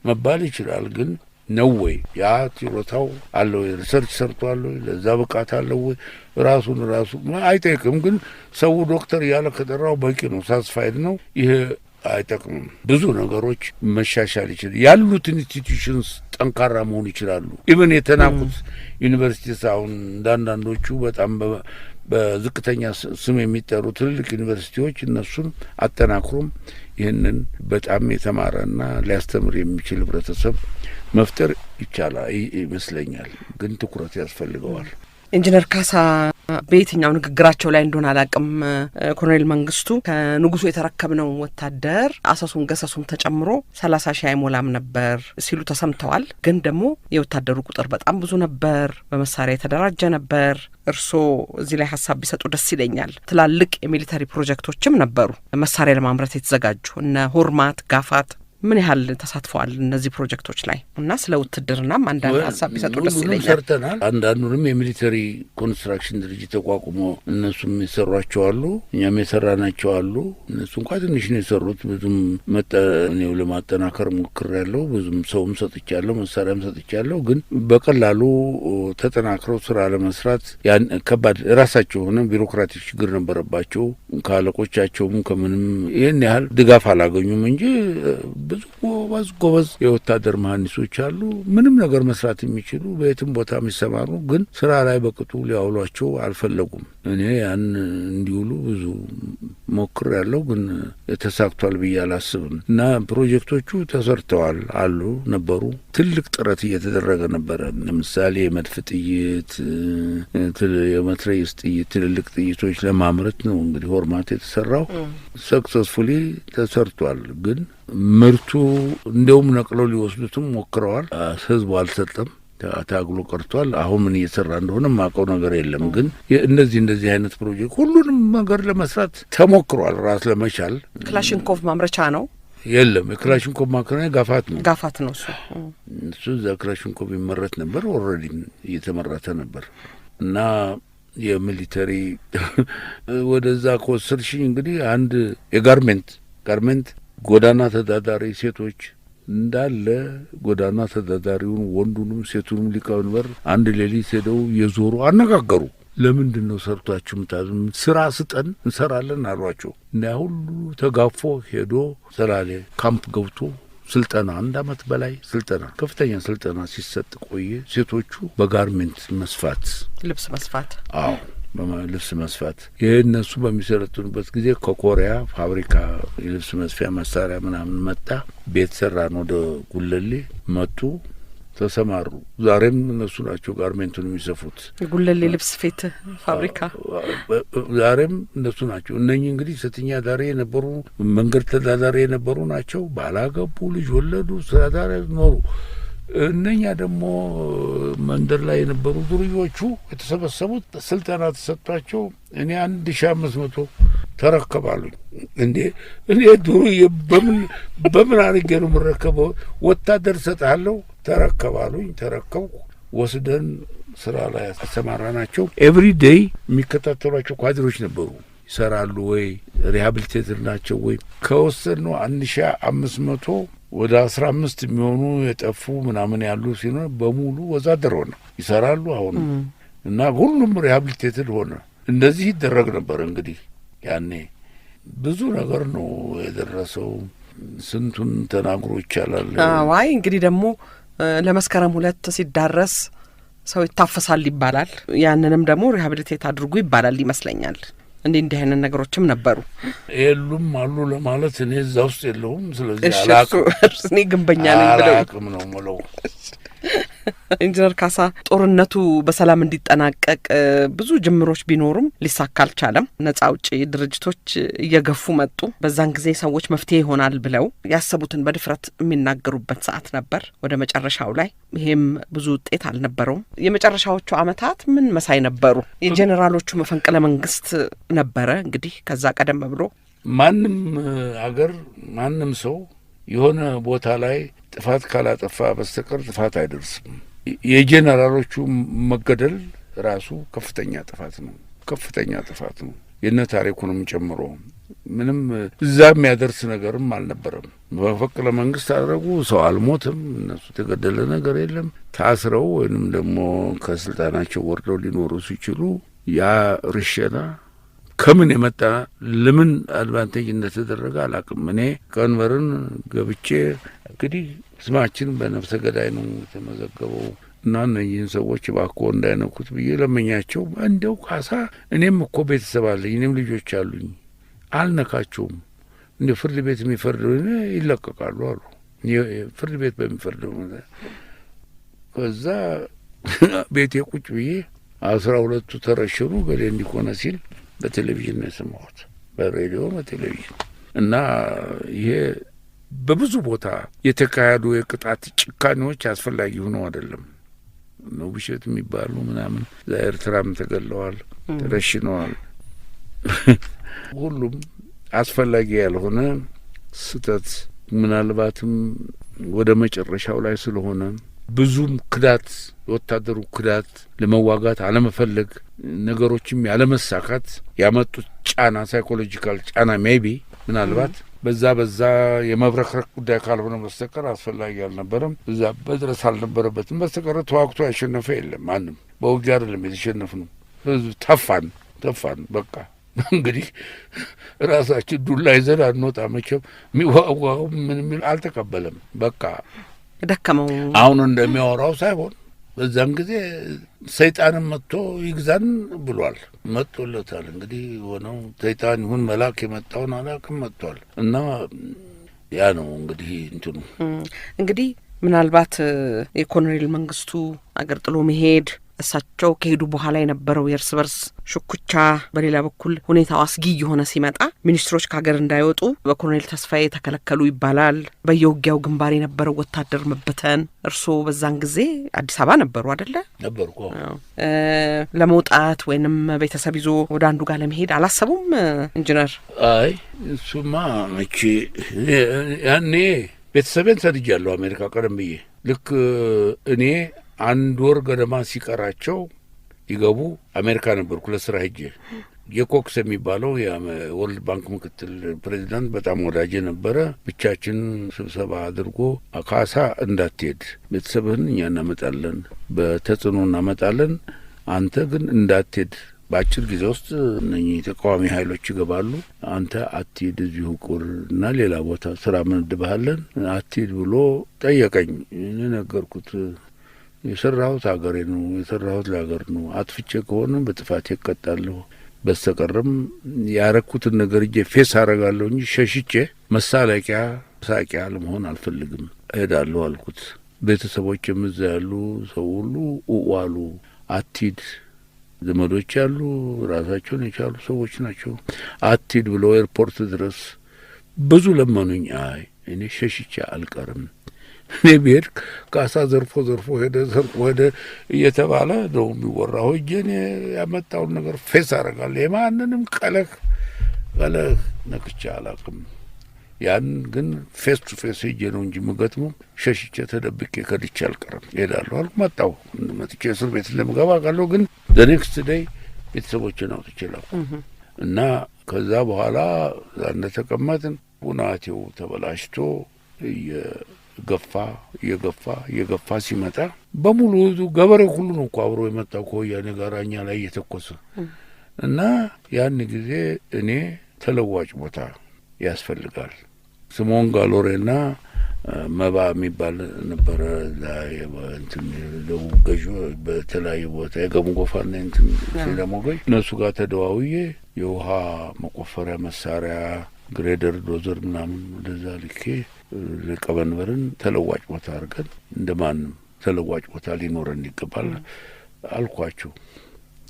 መባል ይችላል ግን ነው ወይ? ያ ችሎታው አለው? ሪሰርች ሰርቷል ወይ? ለዛ ብቃት አለው ወይ? ራሱን አይጠይቅም። ግን ሰው ዶክተር እያለ ከጠራው በቂ ነው፣ ሳስፋይድ ነው። ይሄ አይጠቅምም። ብዙ ነገሮች መሻሻል ይችላል። ያሉት ኢንስቲትዩሽንስ ጠንካራ መሆን ይችላሉ። ኢቨን የተናቁት ዩኒቨርሲቲስ አሁን እንዳንዳንዶቹ በጣም በዝቅተኛ ስም የሚጠሩ ትልልቅ ዩኒቨርሲቲዎች እነሱን አጠናክሮም ይህንን በጣም የተማረና ሊያስተምር የሚችል ህብረተሰብ መፍጠር ይቻላል ይመስለኛል። ግን ትኩረት ያስፈልገዋል። ኢንጂነር ካሳ በየትኛው ንግግራቸው ላይ እንደሆነ አላቅም ኮሎኔል መንግስቱ ከንጉሱ የተረከብነው ወታደር አሰሱም ገሰሱም ተጨምሮ 30,000 አይሞላም ነበር ሲሉ ተሰምተዋል። ግን ደግሞ የወታደሩ ቁጥር በጣም ብዙ ነበር፣ በመሳሪያ የተደራጀ ነበር። እርስዎ እዚህ ላይ ሀሳብ ቢሰጡ ደስ ይለኛል። ትላልቅ የሚሊተሪ ፕሮጀክቶችም ነበሩ መሳሪያ ለማምረት የተዘጋጁ እነ ሆርማት፣ ጋፋት ምን ያህል ተሳትፈዋል እነዚህ ፕሮጀክቶች ላይ እና ስለ ውትድርናም አንዳንድ ሀሳብ ቢሰጡ ደስ ይለኛል። ሰርተናል። አንዳንዱንም የሚሊተሪ ኮንስትራክሽን ድርጅት ተቋቁሞ እነሱም የሰሯቸው አሉ፣ እኛም የሰራናቸው አሉ። እነሱ እንኳ ትንሽ ነው የሰሩት። ብዙም እኔው ለማጠናከር ሞክሬያለሁ። ብዙም ሰውም ሰጥቻለሁ፣ መሳሪያም ሰጥቻለሁ። ግን በቀላሉ ተጠናክረው ስራ ለመስራት ያን ከባድ ራሳቸው ሆነ ቢሮክራቲክ ችግር ነበረባቸው። ከአለቆቻቸውም ከምንም ይህን ያህል ድጋፍ አላገኙም እንጂ ብዙ ጎበዝ የወታደር መሀንዲሶች አሉ፣ ምንም ነገር መስራት የሚችሉ በየትም ቦታ የሚሰማሩ፣ ግን ስራ ላይ በቅጡ ሊያውሏቸው አልፈለጉም። እኔ ያን እንዲውሉ ብዙ ሞክሬያለሁ፣ ግን ተሳክቷል ብዬ አላስብም። እና ፕሮጀክቶቹ ተሰርተዋል አሉ ነበሩ። ትልቅ ጥረት እየተደረገ ነበረ። ለምሳሌ የመድፍ ጥይት፣ የመትረየስ ጥይት፣ ትልልቅ ጥይቶች ለማምረት ነው እንግዲህ ሆርማት የተሰራው። ሰክሰስፉሊ ተሰርቷል። ግን ምርቱ እንደውም ነቅለው ሊወስዱትም ሞክረዋል። ህዝቡ አልሰጠም፣ ታግሎ ቀርቷል። አሁን ምን እየሰራ እንደሆነ ማቀው ነገር የለም። ግን እንደዚህ አይነት ፕሮጀክት ሁሉንም ነገር ለመስራት ተሞክሯል። ራስ ለመቻል ክላሽንኮቭ ማምረቻ ነው የለም። የክላሽንኮቭ ማምረቻ ጋፋት ነው። እሱ እዛ ክላሽንኮቭ ይመረት ነበር። ኦልሬዲ እየተመረተ ነበር እና የሚሊተሪ ወደዛ ከወሰድሽኝ እንግዲህ አንድ የጋርሜንት ጎዳና ተዳዳሪ ሴቶች እንዳለ ጎዳና ተዳዳሪውን ወንዱንም ሴቱንም ሊቀመንበር አንድ ሌሊት ሄደው የዞሩ አነጋገሩ። ለምንድን ነው ሰርቷችሁ ምታዝም? ስራ ስጠን እንሰራለን አሏቸው። እና ሁሉ ተጋፎ ሄዶ ሰላሌ ካምፕ ገብቶ ስልጠና 1 ዓመት በላይ ስልጠና ከፍተኛ ስልጠና ሲሰጥ ቆየ። ሴቶቹ በጋርሜንት መስፋት ልብስ መስፋት ልብስ መስፋት ይሄ እነሱ በሚሰለጥኑበት ጊዜ ከኮሪያ ፋብሪካ የልብስ መስፊያ መሳሪያ ምናምን መጣ። ቤት ሰራን ወደ ጉለሌ መጡ፣ ተሰማሩ። ዛሬም እነሱ ናቸው ጋርሜንቱን የሚሰፉት። የጉለሌ ልብስ ስፌት ፋብሪካ ዛሬም እነሱ ናቸው። እነኚህ እንግዲህ ሴተኛ አዳሪ የነበሩ መንገድ ተዳዳሪ የነበሩ ናቸው። ባላገቡ ልጅ ወለዱ፣ ተዳዳሪ ኖሩ። እነኛ ደግሞ መንደር ላይ የነበሩ ዱርዮቹ የተሰበሰቡት ስልጠና ተሰጥቷቸው እኔ 1500 ተረከባሉኝ። እንዴ እኔ ዱርዬ በምን አድርጌ ነው የምረከበው? ወታደር ሰጣለሁ ተረከባሉኝ። ተረከብኩ። ወስደን ስራ ላይ አሰማራ ናቸው። ኤቭሪ ዴይ የሚከታተሏቸው ኳድሮች ነበሩ። ይሰራሉ ወይ ሪሃብሊቴትድ ናቸው ወይ? ከወሰድነው 1500 ወደ 15 የሚሆኑ የጠፉ ምናምን ያሉ ሲሆን በሙሉ ወዛደር ሆነ ይሰራሉ አሁን እና ሁሉም ሪሃብሊቴትድ ሆነ። እንደዚህ ይደረግ ነበር። እንግዲህ ያኔ ብዙ ነገር ነው የደረሰው። ስንቱን ተናግሮ ይቻላል። ዋይ እንግዲህ ደግሞ ለመስከረም 2 ሲዳረስ ሰው ይታፈሳል ይባላል። ያንንም ደግሞ ሪሃብሊቴት አድርጉ ይባላል ይመስለኛል። እንዲህ አይነት ነገሮችም ነበሩ። የሉም አሉ ለማለት እኔ እዛ ውስጥ የለሁም። ስለዚህ አላቅም። እኔ ግንበኛ ነኝ ብለው አላቅም ነው የምለው። ኢንጂነር ካሳ ጦርነቱ በሰላም እንዲጠናቀቅ ብዙ ጅምሮች ቢኖሩም ሊሳካ አልቻለም። ነጻ አውጪ ድርጅቶች እየገፉ መጡ። በዛን ጊዜ ሰዎች መፍትሄ ይሆናል ብለው ያሰቡትን በድፍረት የሚናገሩበት ሰዓት ነበር ወደ መጨረሻው ላይ። ይሄም ብዙ ውጤት አልነበረውም። የመጨረሻዎቹ አመታት ምን መሳይ ነበሩ? የጄኔራሎቹ መፈንቅለ መንግስት ነበረ። እንግዲህ ከዛ ቀደም ብሎ ማንም አገር ማንም ሰው የሆነ ቦታ ላይ ጥፋት ካላጠፋ በስተቀር ጥፋት አይደርስም። የጄኔራሎቹ መገደል ራሱ ከፍተኛ ጥፋት ነው። የነ ታሪኩንም ጨምሮ ምንም እዛ የሚያደርስ ነገርም አልነበረም። መፈንቅለ መንግስት አደረጉ። ሰው አልሞትም። እነሱ የተገደለ ነገር የለም። ታስረው ወይንም ደግሞ ከስልጣናቸው ወርደው ሊኖሩ ሲችሉ ያ ርሸና ከምን የመጣ ለምን አድቫንቴጅ እንደተደረገ አላቅም። እኔ ቀንበርን ገብቼ እንግዲህ ስማችን በነፍሰ ገዳይ ነው የተመዘገበው እና እነዚህን ሰዎች እባክዎ እንዳይነኩት ብዬ ለመኛቸው። እንደው ካሳ እኔም እኮ ቤተሰብ አለኝ፣ እኔም ልጆች አሉኝ፣ አልነካቸውም። እንደ ፍርድ ቤት የሚፈርደው ይለቀቃሉ አሉ። ፍርድ ቤት በሚፈርደው ከዛ ቤቴ ቁጭ ብዬ 12ቱ ተረሸኑ ገሌ እንዲኮነ ሲል በቴሌቪዥን ነው የሰማሁት፣ በሬዲዮ በቴሌቪዥን እና ይሄ በብዙ ቦታ የተካሄዱ የቅጣት ጭካኔዎች አስፈላጊ ሆነው አይደለም ነው ብሸት የሚባሉ ምናምን ኤርትራም ተገለዋል፣ ተረሽነዋል። ሁሉም አስፈላጊ ያልሆነ ስህተት ምናልባትም ወደ መጨረሻው ላይ ስለሆነ ብዙም ክዳት የወታደሩ ክዳት ለመዋጋት አለመፈለግ ነገሮችም ያለመሳካት ያመጡት ጫና ሳይኮሎጂካል ጫና ሜቢ ምናልባት በዛ የመብረክረክ ጉዳይ ካልሆነ በስተቀር አስፈላጊ አልነበረም። እዛ በድረስ አልነበረበትም። በስተቀር ተዋግቶ ያሸነፈ የለም። ማንም በውጊያ አይደለም የተሸነፍነው። ህዝብ ተፋን በቃ እንግዲህ ራሳችን ዱላ ይዘን አንወጣ። መቼም የሚዋጋው ምን የሚል አልተቀበለም። በቃ ደከመው። አሁን እንደሚያወራው ሳይሆን በዛን ጊዜ ሰይጣንም መጥቶ ይግዛን ብሏል። መጥቶለታል። እንግዲህ ሆነው ሰይጣን ይሁን መልአክ የመጣውን አላውቅም መጥቷል። እና ያ ነው እንግዲህ እንትኑ እንግዲህ ምናልባት የኮሎኔል መንግስቱ አገር ጥሎ መሄድ እሳቸው ከሄዱ በኋላ የነበረው የእርስ በርስ ሽኩቻ፣ በሌላ በኩል ሁኔታው አስጊ የሆነ ሲመጣ ሚኒስትሮች ከሀገር እንዳይወጡ በኮሎኔል ተስፋዬ ተከለከሉ ይባላል። በየውጊያው ግንባር የነበረው ወታደር መበተን። እርስዎ በዛን ጊዜ አዲስ አበባ ነበሩ አይደለ? ነበርኩ። ለመውጣት ወይንም ቤተሰብ ይዞ ወደ አንዱ ጋር ለመሄድ አላሰቡም ኢንጂነር? አይ እሱማ መቼ ያኔ ቤተሰቤን ሰድጃለሁ አሜሪካ ቀደም ብዬ። ልክ እኔ 1 ወር ገደማ ሲቀራቸው ይገቡ አሜሪካ ነበርኩ ለስራ ሄጄ የኮክስ የሚባለው የወርልድ ባንክ ምክትል ፕሬዚዳንት በጣም ወዳጄ ነበረ። ብቻችን ስብሰባ አድርጎ ካሳ እንዳትሄድ ቤተሰብህን እኛ እናመጣለን፣ በተጽዕኖ እናመጣለን፣ አንተ ግን እንዳትሄድ በአጭር ጊዜ ውስጥ እነኚህ ተቃዋሚ ኃይሎች ይገባሉ፣ አንተ አትሄድ፣ እዚሁ ቁር እና ሌላ ቦታ ስራ ምንድባሃለን፣ አትሄድ ብሎ ጠየቀኝ። እኔ ነገርኩት። የሰራሁት ሀገሬ ነው፣ የሰራሁት ለሀገር ነው። አጥፍቼ ከሆነ በጥፋቴ እቀጣለሁ። በስተቀርም ያረኩትን ነገር እጄ ፌስ አረጋለሁ እንጂ ሸሽቼ መሳለቂያ ሳቂያ ለመሆን አልፈልግም፣ እሄዳለሁ አልኩት። ቤተሰቦችም እዛ ያሉ ሰው ሁሉ አሉ፣ አትሂድ፣ ዘመዶች ያሉ ራሳቸውን የቻሉ ሰዎች ናቸው፣ አትሂድ ብለው ኤርፖርት ድረስ ብዙ ለመኑኝ። አይ እኔ ሸሽቼ አልቀርም፣ እኔ ብሄድ ካሳ ዘርፎ ሄደ እየተባለ ነው የሚወራው። እጄን ያመጣውን ነገር ፌስ አረጋለሁ። የማንንም ቀለህ ነክቼ አላውቅም። ያን ግን ፌስ ቱ ፌስ ሄጄ ነው እንጂ የምገጥመው ሸሽቼ ተደብቄ ከድቼ አልቀርም፣ እሄዳለሁ አልኩ። መጣሁ። መጥቼ እስር ቤት እንደምገባ አውቃለሁ። ግን ኔክስት ዴይ ቤተሰቦችን አውጥቼ ላኩ እና ከዛ በኋላ እንደተቀመጥን ሁናቴው ተበላሽቶ እየገፋ ሲመጣ በሙሉ ገበሬ ሁሉ ነው እኮ አብሮ የመጣው ከወያኔ ጋር እኛ ላይ እየተኮሰ እና ያን ጊዜ እኔ ተለዋጭ ቦታ ያስፈልጋል። ስምዖን ጋሎሬና መባ የሚባል ነበረ ደቡብ ገዥ በተለያዩ ቦታ የገሙ ጎፋና ሲዳሞ ገዥ እነሱ ጋር ተደዋውዬ የውሃ መቆፈሪያ መሳሪያ ግሬደር ዶዘር ምናምን ወደዛ ልኬ ቀበንበርን ተለዋጭ ቦታ አድርገን እንደማንም ተለዋጭ ቦታ ሊኖረን ይገባል አልኳቸው።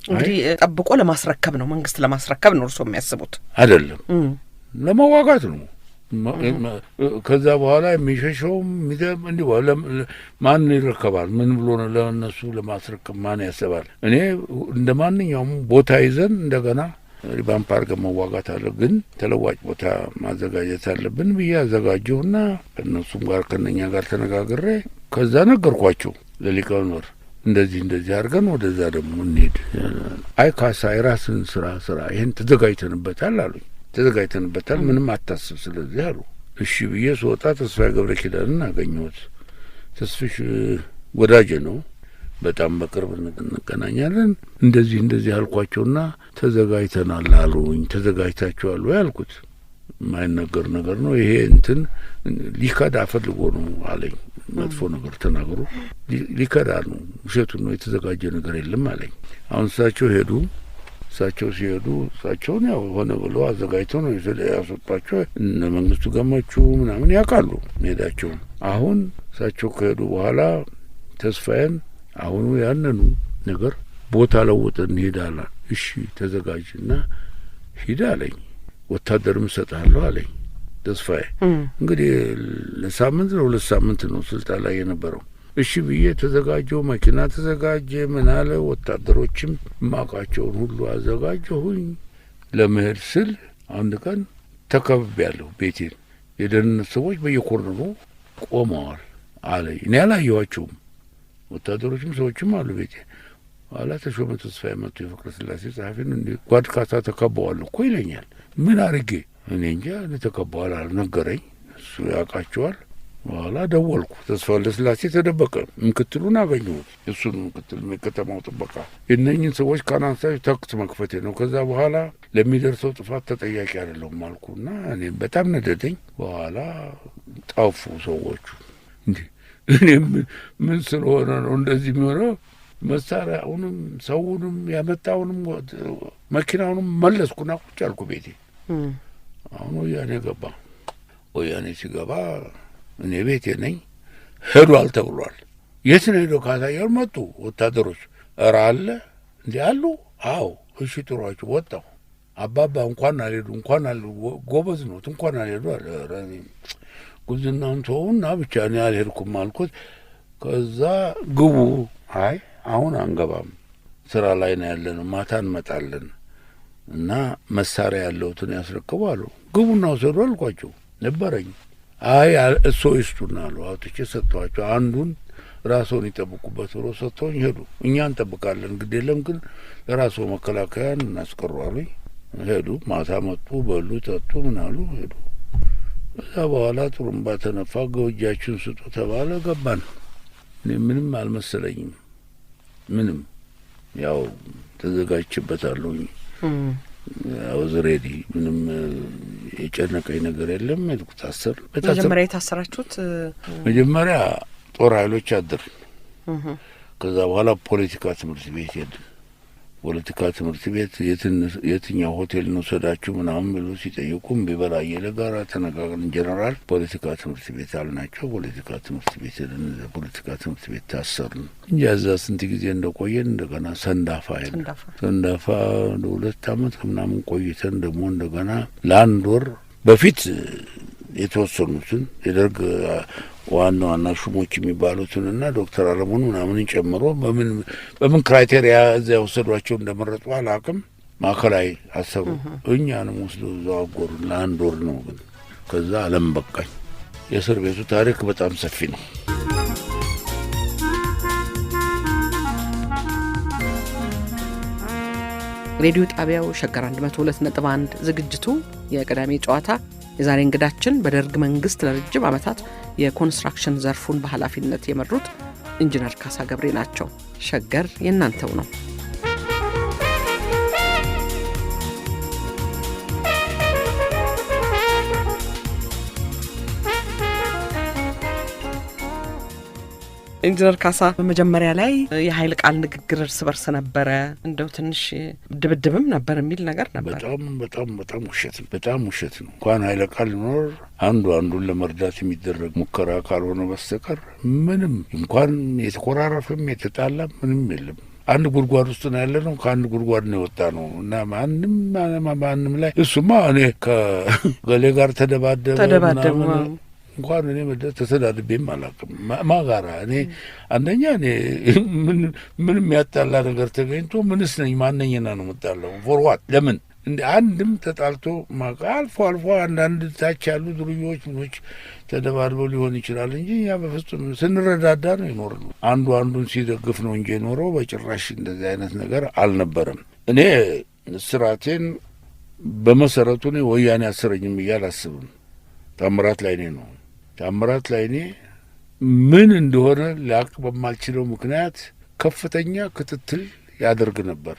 እንግዲህ ጠብቆ ለማስረከብ ነው፣ መንግስት ለማስረከብ ነው እርሶ የሚያስቡት? አይደለም፣ ለመዋጋት ነው። ከዛ በኋላ የሚሸሸውም እንዲህ ማን ይረከባል? ምን ብሎ ነው ለእነሱ ለማስረከብ ማን ያስባል? እኔ እንደ ማንኛውም ቦታ ይዘን እንደገና ሪባምፕ አድርገን መዋጋት አለ፣ ግን ተለዋጭ ቦታ ማዘጋጀት አለብን ብዬ አዘጋጀሁና ከእነሱም ጋር ከነኛ ጋር ተነጋግሬ ከዛ ነገርኳቸው ለሊቀመንበር እንደዚህ አድርገን ወደዛ ደግሞ እንሄድ። አይ ካሳ የራስን ስራ ይሄን ተዘጋጅተንበታል አሉኝ። ተዘጋጅተንበታል፣ ምንም አታስብ ስለዚህ አሉ። እሺ ብዬ ስወጣ ተስፋዬ ገብረ ኪዳንን አገኘሁት። ተስፍሽ ወዳጄ ነው፣ በጣም በቅርብ እንገናኛለን። እንደዚህ አልኳቸውና ተዘጋጅተናል አሉኝ። ተዘጋጅታችኋል ወይ አልኩት። የማይነገር ነገር ነው ይሄ፣ ሊከዳ ፈልጎ ነው አለኝ። መጥፎ ነገር ተናግሮ ሊከዳ ነው፣ ውሸቱን ነው፣ የተዘጋጀ ነገር የለም አለኝ። አሁን እሳቸው ሲሄዱ እሳቸውን ያው ሆነ ብሎ አዘጋጅተው ነው ያስወጣቸው። እነ መንግስቱ ገመቹ ምናምን ያውቃሉ ሄዳቸውን። አሁን እሳቸው ከሄዱ በኋላ ተስፋዬን አሁኑ ያንኑ ነገር ቦታ ለውጠን እንሄዳለን። እሺ ተዘጋጅና ሂድ አለኝ። ወታደርም እሰጥሃለሁ አለኝ ተስፋዬ። እንግዲህ ለሳምንት ነው 2 ሳምንት ነው ስልጣን ላይ የነበረው። እሺ ብዬ ተዘጋጀው። መኪና ተዘጋጀ፣ ምን አለ፣ ወታደሮችም ማቃቸውን ሁሉ አዘጋጀሁኝ። ለመሄድ ስል አንድ ቀን ተከብቤያለሁ። ቤቴን የደህንነት ሰዎች በየኮርነሩ ቆመዋል አለኝ። እኔ አላየኋቸውም። ወታደሮችም ሰዎችም አሉ ቤቴ። ኋላ ተሾመ ተስፋዬ መጡ፣ የፍቅረ ስላሴ ጸሐፊን። ጓድ ካሳ ተከበዋል እኮ ይለኛል። ምን አድርጌ? እኔ እንጃ፣ ተከበዋል አልነገረኝ፣ እሱ ያውቃቸዋል። በኋላ ደወልኩ። ተስፋ ለስላሴ ተደበቀ። ምክትሉን አገኘሁት፣ እሱን ምክትል የከተማው ጥበቃ። የእነኝን ሰዎች ካናንሳች ተኩስ መክፈቴ ነው። ከዛ በኋላ ለሚደርሰው ጥፋት ተጠያቂ አይደለሁም አልኩና እኔም በጣም ነደደኝ። በኋላ ጠፉ ሰዎቹ። እንዲህ እኔም ምን ስለሆነ ነው እንደዚህ የሚሆነው? መሳሪያውንም ሰውንም ያመጣውንም መኪናውንም መለስኩና ቁጭ አልኩ ቤቴ። አሁን ወያኔ ገባ። ወያኔ ሲገባ እኔ ቤቴ ነኝ። ሄዷል ተብሏል። የት ነው ሄዶ ካሳየው? መጡ ወታደሮች። ኧረ አለ እንዲህ አሉ። አዎ እሺ ጥሯቸው። ወጣሁ። አባባ እንኳን አልሄዱ ጎበዝ ነው እንኳን አልሄዱ አለ። ጉዝናውን ተውና ብቻ እኔ አልሄድኩም አልኩት። ከዛ ግቡ። አይ አሁን አንገባም፣ ስራ ላይ ነው ያለነው፣ ማታ እንመጣለን እና መሳሪያ ያለውትን ያስረክቡ አሉ። ግቡና ውሰዱ አልኳቸው። ነበረኝ። አይ እሶ ይስጡና አሉ። አውጥቼ ሰጥቷቸው አንዱን ራስዎን ይጠብቁበት ብሎ ሰጥተውኝ ሄዱ። እኛ እንጠብቃለን ግድ የለም ግን ለራስዎ መከላከያን እናስቀሩ አሉኝ። ሄዱ። ማታ መጡ፣ በሉ፣ ጠጡ፣ ምን አሉ፣ ሄዱ። ከዛ በኋላ ጥሩምባ ተነፋ፣ እጃችሁን ስጡ ተባለ። ገባን። እኔ ምንም አልመሰለኝም። ምንም ያው ተዘጋጅቼበታለሁኝ። ያው ዝሬዲ ምንም የጨነቀኝ ነገር የለም። ታሰር መጀመሪያ የታሰራችሁት መጀመሪያ ጦር ኃይሎች አደርን። ከዛ በኋላ ፖለቲካ ትምህርት ቤት ሄድን። ፖለቲካ ትምህርት ቤት የትኛው ሆቴል ነው ሰዳችሁ ምናምን ብሎ ሲጠይቁም ቢበላየ ለጋራ ተነጋግረን ጀነራል ፖለቲካ ትምህርት ቤት አልናቸው። ፖለቲካ ትምህርት ቤት ሄድን። ፖለቲካ ትምህርት ቤት ታሰርን እንጂ እዛ ስንት ጊዜ እንደቆየን እንደገና ሰንዳፋ ሄድን። ሰንዳፋ 2 አመት ከምናምን ቆይተን ደግሞ እንደገና ለአንድ ወር በፊት የተወሰኑትን የደርግ ዋና ሹሞች የሚባሉትንና ዶክተር አለሙን ምናምን ጨምሮ በምን ክራይቴሪያ እዚያ ወሰዷቸው እንደመረጡ አላውቅም። ማዕከላዊ አሰሩ። እኛንም ወስዶ እዛው አጎሩን ለአንድ ወር ነው። ግን ከዛ አለም በቃኝ። የእስር ቤቱ ታሪክ በጣም ሰፊ ነው። ሬዲዮ ጣቢያው ሸገር 102.1 ዝግጅቱ የቅዳሜ ጨዋታ። የዛሬ እንግዳችን በደርግ መንግስት ለረጅም ዓመታት የኮንስትራክሽን ዘርፉን በኃላፊነት የመሩት ኢንጂነር ካሳ ገብሬ ናቸው። ሸገር የእናንተው ነው። ኢንጂነር ካሳ በመጀመሪያ ላይ የኃይል ቃል ንግግር እርስ በርስ ነበረ፣ እንደው ትንሽ ድብድብም ነበር የሚል ነገር ነበር። በጣም ውሸት ነው። እንኳን ኃይለ ቃል ኖር አንዱን ለመርዳት የሚደረግ ሙከራ ካልሆነ በስተቀር ምንም እንኳን የተኮራረፈም የተጣላ ምንም የለም። አንድ ጉድጓድ ውስጥ ነው ያለ ነው። ከአንድ ጉድጓድ ነው የወጣ ነው እና ማንም ላይ እሱማ እኔ ከገሌ ጋር ተደባደበ እንኳን እኔ ተሰዳድቤም አላውቅም። ማጋራ እኔ አንደኛ እኔ ምንም ያጣላ ነገር ተገኝቶ ምንስ ነኝ ማንኛና ነው የምጣለው? ፎርዋት ለምን እንደ አንድም ተጣልቶ አልፎ አንዳንድ ታች ያሉ ድርዮች ምኖች ተደባድበው ሊሆን ይችላል እንጂ ያ በፍጹም ስንረዳዳ ነው የኖርነው። አንዱን ሲደግፍ ነው እንጂ የኖረው በጭራሽ እንደዚህ አይነት ነገር አልነበረም። እኔ ስራቴን በመሰረቱ እኔ ወያኔ አሰረኝም ብዬ አላስብም። ታምራት ላይኔ ነው። ታምራት ላይኔ ምን እንደሆነ ላቅ በማልችለው ምክንያት ከፍተኛ ክትትል ያደርግ ነበር።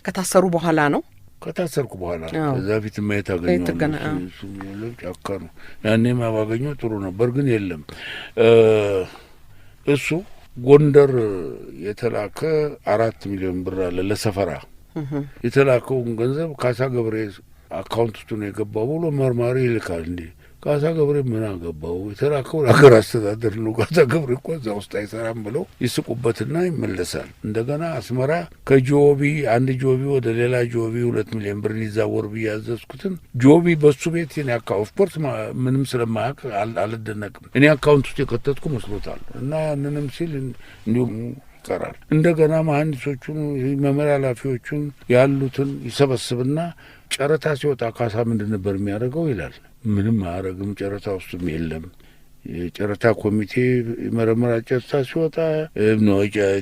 ከታሰሩ በኋላ ነው? ከታሰርኩ በኋላ ከዛ ፊት ማየት አገኘው ጫካ ነው። ያኔም ባገኘው ጥሩ ነበር፣ ግን የለም። እሱ ጎንደር የተላከ 4 ሚሊዮን ብር አለ ለሰፈራ። የተላከውን ገንዘብ ካሳ ገብሬ አካውንት ውስጥ ነው የገባው ብሎ መርማሪ ይልካል። እንዴ ካሳ ገብሬ ምን አገባው? የተላከው ሀገር አስተዳደር ነው። ካሳ ገብሬ እኮ እዛ ውስጥ አይሰራም ብለው ይስቁበትና ይመለሳል። እንደገና አስመራ ከጆቢ አንድ ጆቢ ወደ ሌላ ጆቢ 2 ሚሊዮን ብር ሊዛወር ብዬ ያዘዝኩትን ጆቢ በሱ ቤት እኔ ኦፍኮርስ ምንም ስለማያውቅ አልደነቅም። እኔ አካውንት ውስጥ የከተትኩ መስሎታል። እና ያንንም ሲል እንዲሁም ይቀራል። እንደገና መሀንዲሶቹን መመሪያ ኃላፊዎቹን ያሉትን ይሰበስብና ጨረታ ሲወጣ ካሳ ምንድን ነበር የሚያደርገው ይላል። ምንም አያረግም። ጨረታ ውስጥም የለም። የጨረታ ኮሚቴ መረመራ። ጨረታ ሲወጣ ነው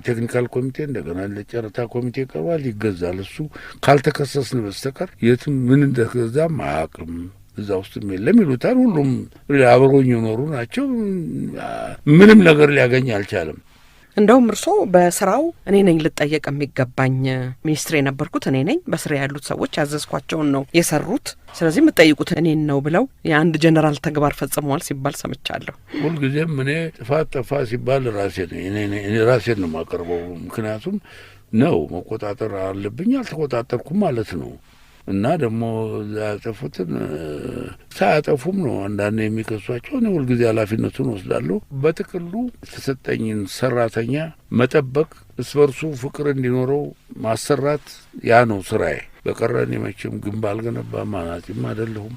ቴክኒካል ኮሚቴ እንደገና ለጨረታ ኮሚቴ ቀርቧል፣ ይገዛል። እሱ ካልተከሰስን በስተቀር የትም ምን እንደገዛም አያውቅም። እዛ ውስጥም የለም ይሉታል። ሁሉም አብሮኝ የኖሩ ናቸው። ምንም ነገር ሊያገኝ አልቻለም። እንደውም እርሶ በስራው እኔ ነኝ ልጠየቅ የሚገባኝ ሚኒስትር የነበርኩት እኔ ነኝ፣ በስራ ያሉት ሰዎች ያዘዝኳቸውን ነው የሰሩት፣ ስለዚህ የምጠይቁት እኔን ነው ብለው የአንድ ጀነራል ተግባር ፈጽመዋል ሲባል ሰምቻለሁ። ሁልጊዜም እኔ ጥፋት ጠፋ ሲባል ራሴን ነው የማቀርበው። ምክንያቱም ነው መቆጣጠር አለብኝ፣ አልተቆጣጠርኩም ማለት ነው። እና ደግሞ ያጠፉትን ሳያጠፉም ነው አንዳንድ የሚከሷቸው። እኔ ሁልጊዜ ኃላፊነቱን ወስዳለሁ። በጥቅሉ የተሰጠኝን ሰራተኛ መጠበቅ፣ እስበርሱ ፍቅር እንዲኖረው ማሰራት፣ ያ ነው ስራዬ። በቀረ እኔ መቼም ግንብ አልገነባም፣ አናጺም አይደለሁም።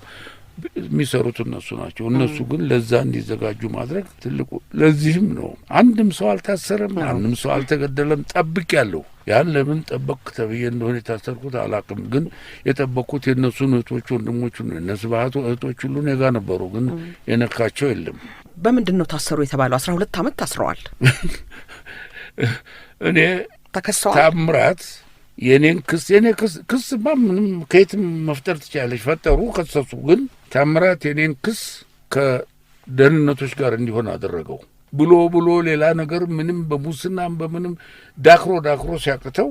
የሚሰሩት እነሱ ናቸው። እነሱ ግን ለዛ እንዲዘጋጁ ማድረግ ትልቁ። ለዚህም ነው አንድም ሰው አልታሰረም፣ አንድም ሰው አልተገደለም። ጠብቅ ያለው ያን ለምን ጠበቅ ተብዬ እንደሆነ የታሰርኩት አላውቅም። ግን የጠበቅኩት የእነሱን እህቶች ወንድሞቹ ነው። እነሱ ባህቱ እህቶች ሁሉ እኔ ጋ ነበሩ፣ ግን የነካቸው የለም። በምንድን ነው ታሰሩ የተባለው? 12 ዓመት ታስረዋል። እኔ ተከሰዋል። ታምራት የኔ ክስማ ምንም ከየትም መፍጠር ትችላለች። ፈጠሩ፣ ከሰሱ። ግን ታምራት የኔን ክስ ከደህንነቶች ጋር እንዲሆን አደረገው ብሎ ሌላ ነገር ምንም በሙስናም በምንም ዳክሮ ሲያቅተው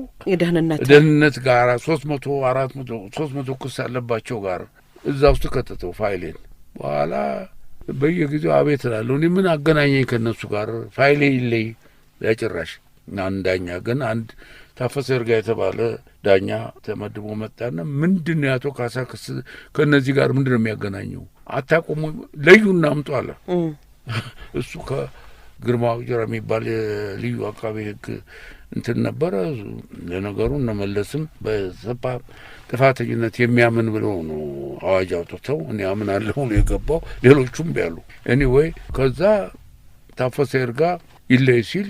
ደህንነት ጋር 300 ክስ አለባቸው ጋር እዛ ውስጥ ከተተው ፋይሌን። በኋላ በየጊዜው አቤት እላለሁ። እኔ ምን አገናኘኝ ከእነሱ ጋር? ፋይሌ ይለይ ያጭራሽ። አንድ ዳኛ ግን አንድ ታፈሰ ይርጋ የተባለ ዳኛ ተመድቦ መጣና ምንድን ነው ያቶ ካሳ ክስ ከእነዚህ ጋር ምንድን ነው የሚያገናኘው? አታቆሙ፣ ለዩና አምጡ አለ። እሱ ከግርማ ዋቅጅራ የሚባል ልዩ አቃቤ ሕግ እንትን ነበረ። ለነገሩ እነመለስም በሰፓ ጥፋተኝነት የሚያምን ብለው ነው አዋጅ አውጥተው እኔ አምናለሁ ብሎ የገባው። ሌሎቹም ቢያሉ ኤኒዌይ ከዛ ታፈሰ ይርጋ ይለይ ሲል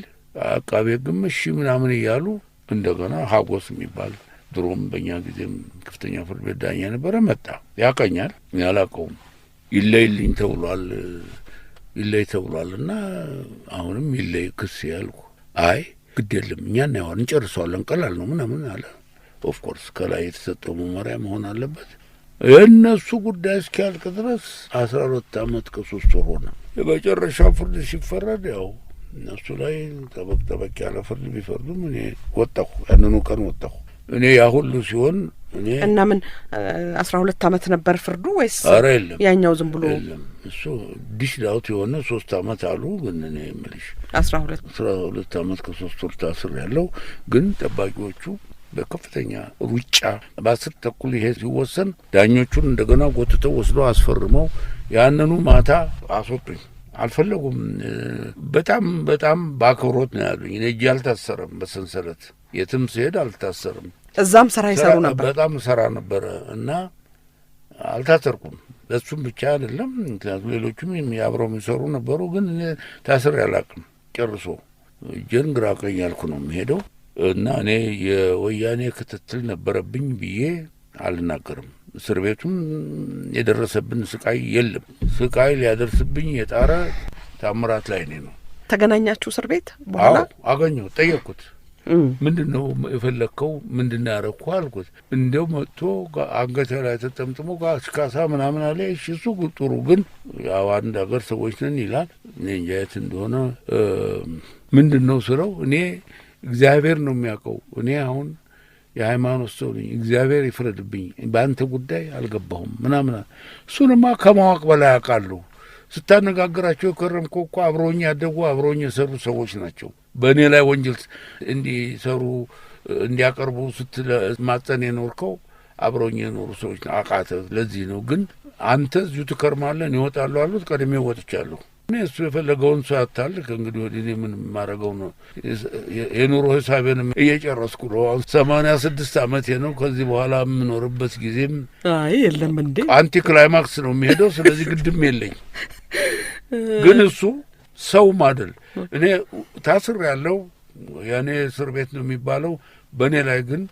አቃቤ ሕግም እሺ ምናምን እያሉ እንደገና ሀጎስ የሚባል ድሮም በእኛ ጊዜም ከፍተኛ ፍርድ ቤት ዳኛ ነበረ መጣ። ያቀኛል፣ ያላቀውም ይለይልኝ ተብሏል እና አሁንም ይለይ ክስ ያልኩ። አይ ግድ የለም እኛ እናየዋለን እንጨርሰዋለን፣ ቀላል ነው ምናምን አለ። ኦፍኮርስ ከላይ የተሰጠው መመሪያ መሆን አለበት። የእነሱ ጉዳይ እስኪያልቅ ድረስ 12 ዓመት ከ3 ወር ሆነ። የመጨረሻው ፍርድ ሲፈረድ ያው እነሱ ላይ ጠበቅ ያለ ፍርድ ቢፈርዱም እኔ ወጣሁ። ያንኑ ቀን ወጣሁ። እኔ ያ ሁሉ ሲሆን እኔ እና ምን 12 ዓመት ነበር ፍርዱ ወይስ? ኧረ የለም ያኛው ዝም ብሎ የለም። እሱ ዲሽ ዳውት የሆነ 3 ዓመት አሉ። ግን እኔ የምልሽ 12 ዓመት ከ3 ወር ታስር ያለው ግን ጠባቂዎቹ በከፍተኛ ሩጫ በ10 ተኩል ይሄ ሲወሰን ዳኞቹን እንደገና ጎትተው ወስደው አስፈርመው ያንኑ ማታ አስወጡኝ። አልፈለጉም። በጣም በአክብሮት ነው ያሉኝ። እኔ እጄ አልታሰረም በሰንሰለት የትም ስሄድ አልታሰርም። እዛም ስራ ይሰሩ ነበር። በጣም ስራ ነበረ እና አልታሰርኩም። ለሱም ብቻ አይደለም፣ ምክንያቱም ሌሎቹም አብረው የሚሰሩ ነበሩ። ግን እኔ ታስሬ አላውቅም። ጨርሶ እጄን ግራ ቀኝ ያልኩ ነው የሚሄደው እና እኔ የወያኔ ክትትል ነበረብኝ ብዬ አልናገርም። እስር ቤቱም የደረሰብን ስቃይ የለም። ስቃይ ሊያደርስብኝ የጣረ ታምራት ላይ ነው። ተገናኛችሁ እስር ቤት? በኋላ አገኘሁ፣ ጠየቅኩት። ምንድን ነው የፈለግከው? ምንድን ነው ያረኩህ አልኩት። እንዲያው መጥቶ አንገቴ ላይ ተጠምጥሞ ካሳ ምናምን አለ። እሺ እሱ ጥሩ፣ ግን ያው አንድ ሀገር ሰዎች ነን ይላል። እኔ እንጃ የት እንደሆነ ምንድን ነው ስለው እኔ እግዚአብሔር ነው የሚያውቀው። እኔ አሁን የሃይማኖት ሰው ነኝ፣ እግዚአብሔር ይፍረድብኝ፣ በአንተ ጉዳይ አልገባሁም ምናምን። እሱንማ ከማወቅ በላይ አውቃለሁ። ስታነጋግራቸው የከረምከው እኮ አብረውኝ ያደጉ አብረውኝ የሰሩ ሰዎች ናቸው። በእኔ ላይ ወንጀል እንዲሰሩ እንዲያቀርቡ ስትማጸን የኖርከው አብረውኝ የኖሩ ሰዎች አቃተ። ለዚህ ነው ግን አንተ እዚሁ ትከርማለህ፣ ይወጣሉ አሉት። ቀድሜ ወጥቻለሁ። እኔ እሱ የፈለገውን ሰው ያታልክ። እንግዲህ ወዲህ እኔ ምን ማረገው ነው? የኑሮ ሂሳቤንም እየጨረስኩ ነው። 86 ዓመቴ ነው። ከዚህ በኋላ የምኖርበት ጊዜም የለም እንዴ። አንቲ ክላይማክስ ነው የሚሄደው። ስለዚህ ግድም የለኝ። ግን እሱ ሰው ማደል እኔ ታስር ያለው ያኔ እስር ቤት ነው የሚባለው። በእኔ ላይ ግን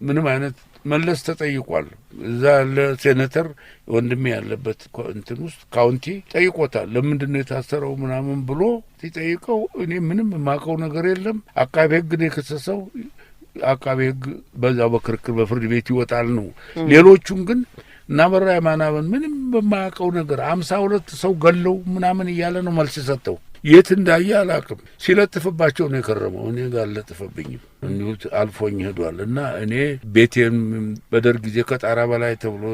ምንም አይነት መለስ ተጠይቋል። እዛ ያለ ሴኔተር ወንድሜ ያለበት እንትን ውስጥ ካውንቲ ጠይቆታል። ለምንድን ነው የታሰረው ምናምን ብሎ ሲጠይቀው እኔ ምንም የማውቀው ነገር የለም። አቃቤ ሕግ ነው የከሰሰው። አቃቤ ሕግ በዛው በክርክር በፍርድ ቤት ይወጣል ነው። ሌሎቹም ግን እና በራ የማናበን ምንም በማያውቀው ነገር 52 ሰው ገለው ምናምን እያለ ነው መልስ የሰጠው። የት እንዳየ አላውቅም። ሲለጥፍባቸው ነው የከረመው። እኔ ጋር አልለጥፈብኝም። እንዲሁ አልፎኝ ሄዷል። እና እኔ ቤቴን በደርግ ጊዜ ከጣራ በላይ ተብሎ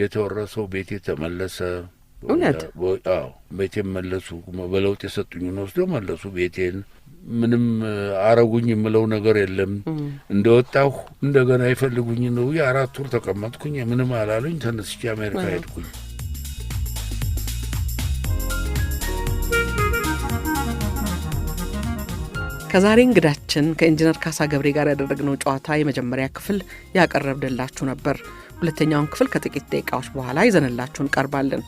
የተወረሰው ቤቴ ተመለሰ። እውነት? አዎ ቤቴን መለሱ። በለውጥ የሰጡኝን ወስደው መለሱ ቤቴን። ምንም አረጉኝ የምለው ነገር የለም። እንደወጣሁ እንደገና ይፈልጉኝ ነው። 4 ወር ተቀመጥኩኝ። ምንም አላሉኝ። ተነስቼ አሜሪካ ሄድኩኝ። ከዛሬ እንግዳችን ከኢንጂነር ካሳ ገብሬ ጋር ያደረግነው ጨዋታ የመጀመሪያ ክፍል ያቀረብንላችሁ ነበር። ሁለተኛውን ክፍል ከጥቂት ደቂቃዎች በኋላ ይዘንላችሁ እንቀርባለን።